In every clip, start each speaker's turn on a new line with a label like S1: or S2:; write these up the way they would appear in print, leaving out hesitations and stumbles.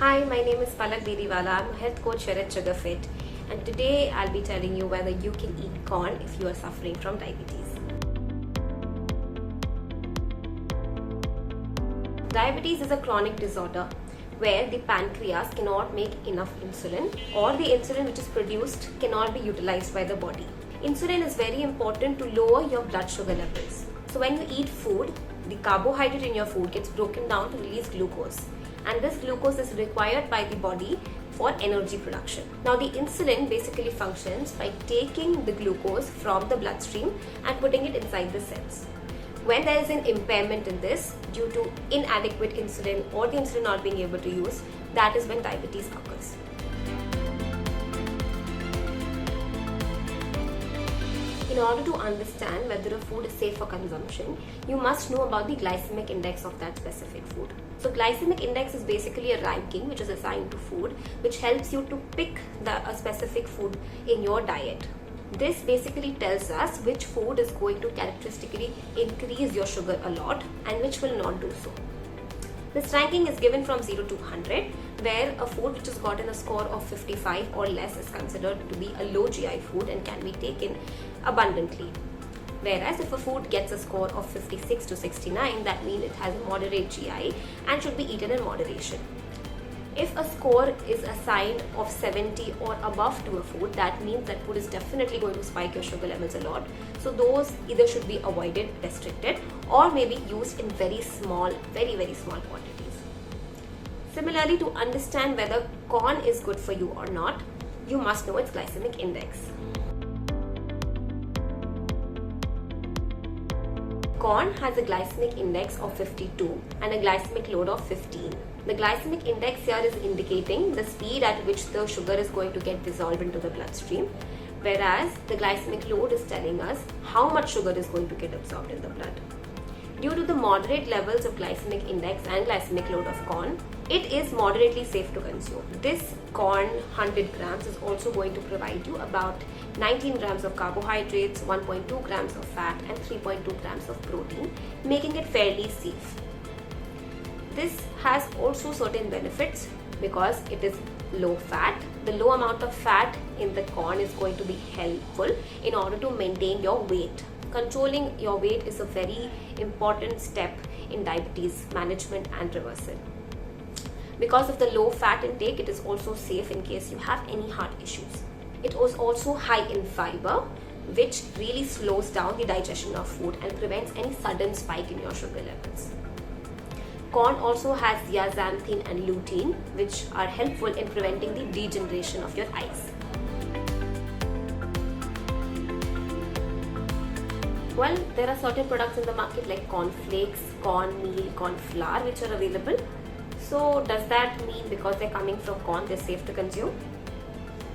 S1: Hi, my name is Palak Diriwala. I'm a health coach here at Besugarfit, and today I'll be telling you whether you can eat corn if you are suffering from diabetes. Diabetes is a chronic disorder where the pancreas cannot make enough insulin, or the insulin which is produced cannot be utilized by the body. Insulin is very important to lower your blood sugar levels. So when you eat food, the carbohydrate in your food gets broken down to release glucose, and this glucose is required by the body for energy production. Now the insulin basically functions by taking the glucose from the bloodstream and putting it inside the cells. When there is an impairment in this due to inadequate insulin or the insulin not being able to use, that is when diabetes occurs. In order to understand whether a food is safe for consumption, you must know about the glycemic index of that specific food. So glycemic index is basically a ranking which is assigned to food, which helps you to pick a specific food in your diet. This basically tells us which food is going to characteristically increase your sugar a lot and which will not do so. This ranking is given from 0 to 100, where a food which has gotten a score of 55 or less is considered to be a low GI food and can be taken abundantly. Whereas if a food gets a score of 56 to 69, that means it has a moderate GI and should be eaten in moderation. If a score is assigned of 70 or above to a food, that means that food is definitely going to spike your sugar levels a lot. So those either should be avoided, restricted, or maybe used in very small quantities. Similarly, to understand whether corn is good for you or not, you must know its glycemic index. Corn has a glycemic index of 52 and a glycemic load of 15. The glycemic index here is indicating the speed at which the sugar is going to get dissolved into the bloodstream, whereas the glycemic load is telling us how much sugar is going to get absorbed in the blood. Due to the moderate levels of glycemic index and glycemic load of corn, it is moderately safe to consume. This corn 100 grams is also going to provide you about 19 grams of carbohydrates, 1.2 grams of fat and 3.2 grams of protein, making it fairly safe. This has also certain benefits because it is low fat. The low amount of fat in the corn is going to be helpful in order to maintain your weight. Controlling your weight is a very important step in diabetes management and reversal. Because of the low fat intake, it is also safe in case you have any heart issues. It was also high in fiber, which really slows down the digestion of food and prevents any sudden spike in your sugar levels. Corn also has zeaxanthin and lutein, which are helpful in preventing the degeneration of your eyes. Well, there are certain products in the market like corn flakes, corn meal, corn flour, which are available. So does that mean because they're coming from corn, they're safe to consume?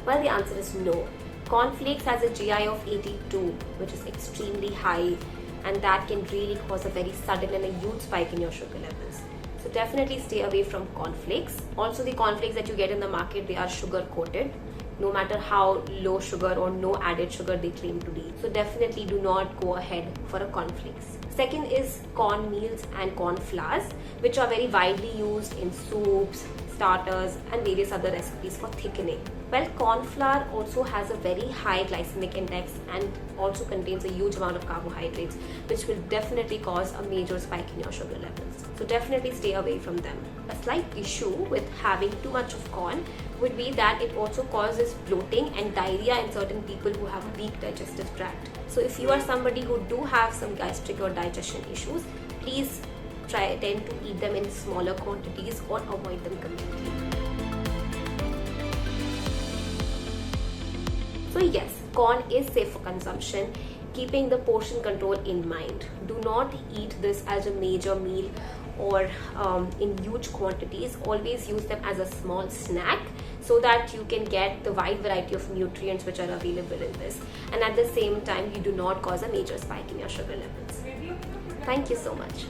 S1: Well, the answer is no. Corn flakes has a GI of 82, which is extremely high, and that can really cause a very sudden and a huge spike in your sugar levels. So definitely stay away from cornflakes. Also, the cornflakes that you get in the market, they are sugar coated, no matter how low sugar or no added sugar they claim to be. So definitely do not go ahead for a cornflakes. Second is corn meals and corn flours, which are very widely used in soups, starters and various other recipes for thickening. Well, corn flour also has a very high glycemic index and also contains a huge amount of carbohydrates, which will definitely cause a major spike in your sugar levels. So definitely stay away from them. A slight issue with having too much of corn would be that it also causes bloating and diarrhea in certain people who have a weak digestive tract. So if you are somebody who do have some gastric or digestion issues, please tend to eat them in smaller quantities or avoid them completely. So yes, corn is safe for consumption, keeping the portion control in mind. Do not eat this as a major meal or in huge quantities. Always use them as a small snack so that you can get the wide variety of nutrients which are available in this, and at the same time you do not cause a major spike in your sugar levels. Thank you so much.